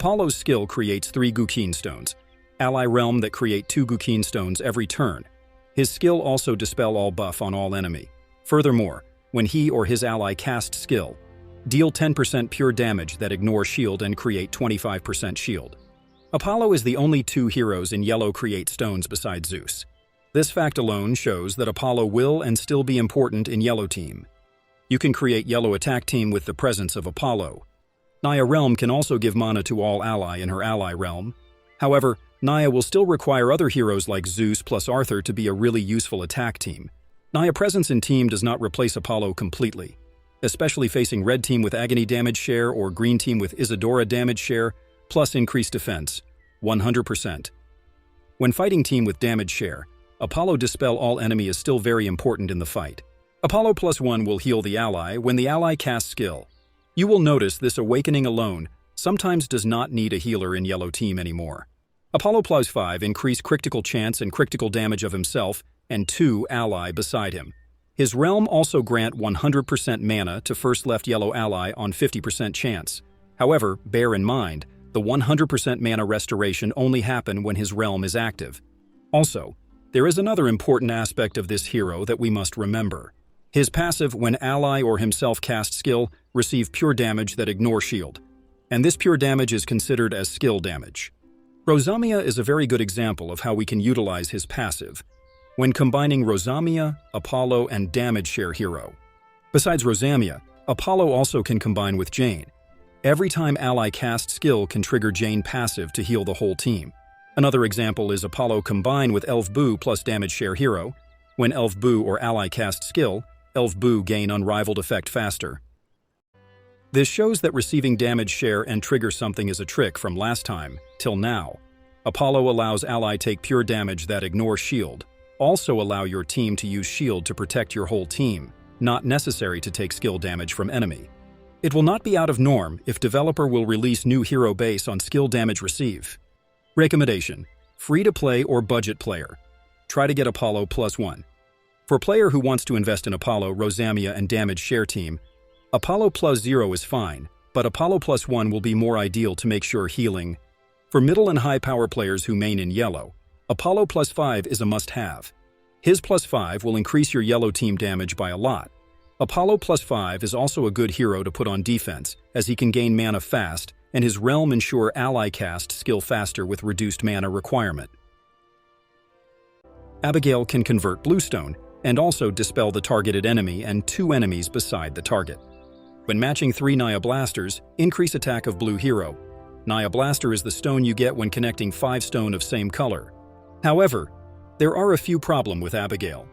Apollo's skill creates 3 Guqin stones, ally realm that create 2 Guqin stones every turn. His skill also dispel all buff on all enemy. Furthermore, when he or his ally cast skill, deal 10% pure damage that ignore shield and create 25% shield. Apollo is the only 2 heroes in yellow create stones besides Zeus. This fact alone shows that Apollo will and still be important in yellow team. You can create yellow attack team with the presence of Apollo. Naya realm can also give mana to all ally in her ally realm. However, Naya will still require other heroes like Zeus plus Arthur to be a really useful attack team. Naya presence in team does not replace Apollo completely, especially facing red team with Agony damage share or green team with Isadora damage share plus increased defense, 100%. When fighting team with damage share, Apollo dispel all enemy is still very important in the fight. Apollo +1 will heal the ally when the ally casts skill. You will notice this awakening alone sometimes does not need a healer in yellow team anymore. Apollo +5 increase critical chance and critical damage of himself and 2 ally beside him. His realm also grant 100% mana to first left yellow ally on 50% chance. However, bear in mind, the 100% mana restoration only happen when his realm is active. Also, there is another important aspect of this hero that we must remember. His passive, when ally or himself cast skill, receive pure damage that ignore shield, and this pure damage is considered as skill damage. Rosamia is a very good example of how we can utilize his passive when combining Rosamia, Apollo, and damage share hero. Besides Rosamia, Apollo also can combine with Jane. Every time ally cast skill can trigger Jane passive to heal the whole team. Another example is Apollo combine with Elf Boo plus damage share hero. When Elf Boo or ally cast skill, Elf Boo gain unrivaled effect faster. This shows that receiving damage share and trigger something is a trick from last time till now. Apollo allows ally take pure damage that ignore shield. Also allow your team to use shield to protect your whole team, not necessary to take skill damage from enemy. It will not be out of norm if developer will release new hero base on skill damage receive. Recommendation: free to play or budget player. Try to get Apollo +1. For player who wants to invest in Apollo, Rosamia, and damage share team, Apollo +0 is fine, but Apollo +1 will be more ideal to make sure healing. For middle and high power players who main in yellow, Apollo +5 is a must-have. His +5 will increase your yellow team damage by a lot. Apollo +5 is also a good hero to put on defense, as he can gain mana fast, and his realm ensure ally cast skill faster with reduced mana requirement. Abigail can convert bluestone, and also dispel the targeted enemy and 2 enemies beside the target. When matching 3 Naya blasters, increase attack of blue hero. Naya blaster is the stone you get when connecting 5 stone of same color. However, there are a few problems with Abigail.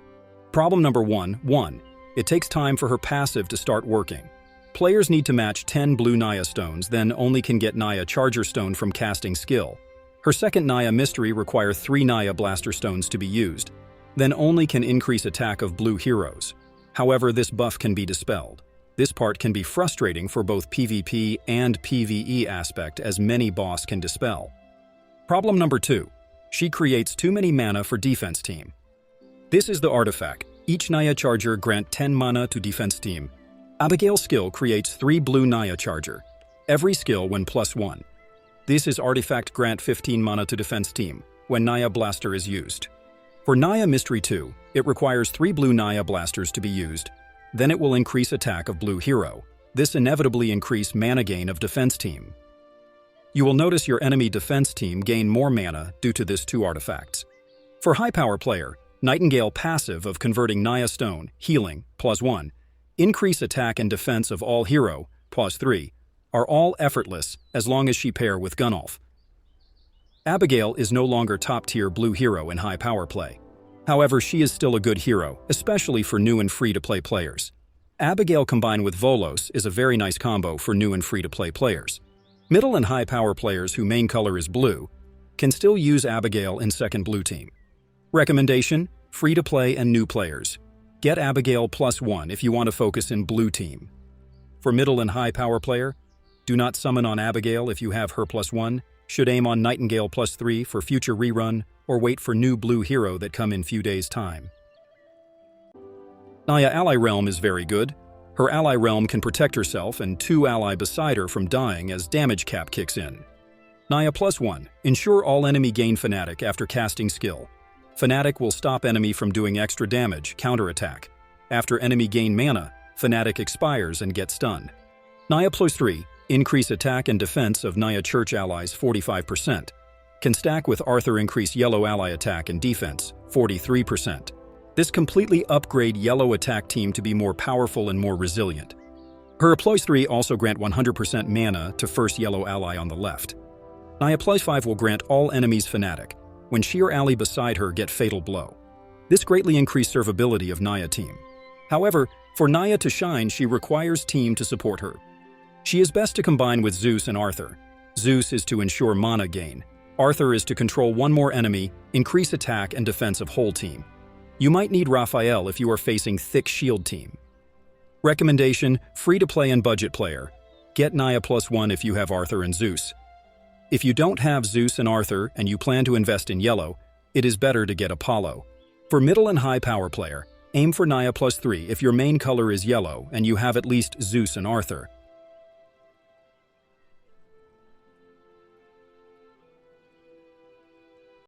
Problem number 1. It takes time for her passive to start working. Players need to match 10 blue Naya stones, then only can get Naya charger stone from casting skill. Her second Naya mystery require 3 Naya blaster stones to be used, then only can increase attack of blue heroes. However, this buff can be dispelled. This part can be frustrating for both PvP and PvE aspect, as many boss can dispel. Problem number 2. She creates too many mana for defense team. This is the artifact. Each Naya charger grant 10 mana to defense team. Abigail's skill creates 3 blue Naya charger. Every skill when +1. This is artifact grant 15 mana to defense team when Naya blaster is used. For Naya Mystery 2, it requires 3 blue Naya blasters to be used. Then it will increase attack of blue hero. This inevitably increase mana gain of defense team. You will notice your enemy defense team gain more mana due to this 2 artifacts. For high power player, Nightingale passive of converting Naya stone, healing, +1, increase attack and defense of all hero, +3, are all effortless as long as she pair with Gunnulf. Abigail is no longer top-tier blue hero in high power play. However, she is still a good hero, especially for new and free-to-play players. Abigail combined with Volos is a very nice combo for new and free-to-play players. Middle and high power players whose main color is blue can still use Abigail in second blue team. Recommendation: free-to-play and new players. Get Abigail +1 if you want to focus in blue team. For middle and high power player, do not summon on Abigail if you have her +1, should aim on Nightingale +3 for future rerun, or wait for new blue hero that come in few days' time. Naya ally realm is very good. Her ally realm can protect herself and 2 ally beside her from dying as damage cap kicks in. Naya +1. Ensure all enemy gain Fanatic after casting skill. Fanatic will stop enemy from doing extra damage, counterattack. After enemy gain mana, Fanatic expires and gets stunned. Naya +3. Increase attack and defense of Naya Church allies 45%. Can stack with Arthur increase yellow ally attack and defense 43%. This completely upgrade yellow attack team to be more powerful and more resilient. Her +3 also grant 100% mana to first yellow ally on the left. Naya +5 will grant all enemies Fanatic when she or ally beside her get Fatal Blow. This greatly increased servability of Naya team. However, for Naya to shine, she requires team to support her. She is best to combine with Zeus and Arthur. Zeus is to ensure mana gain. Arthur is to control one more enemy, increase attack and defense of whole team. You might need Raphael if you are facing thick shield team. Recommendation: free-to-play and budget player. Get Naya +1 if you have Arthur and Zeus. If you don't have Zeus and Arthur and you plan to invest in yellow, it is better to get Apollo. For middle and high power player, aim for Naya +3 if your main color is yellow and you have at least Zeus and Arthur.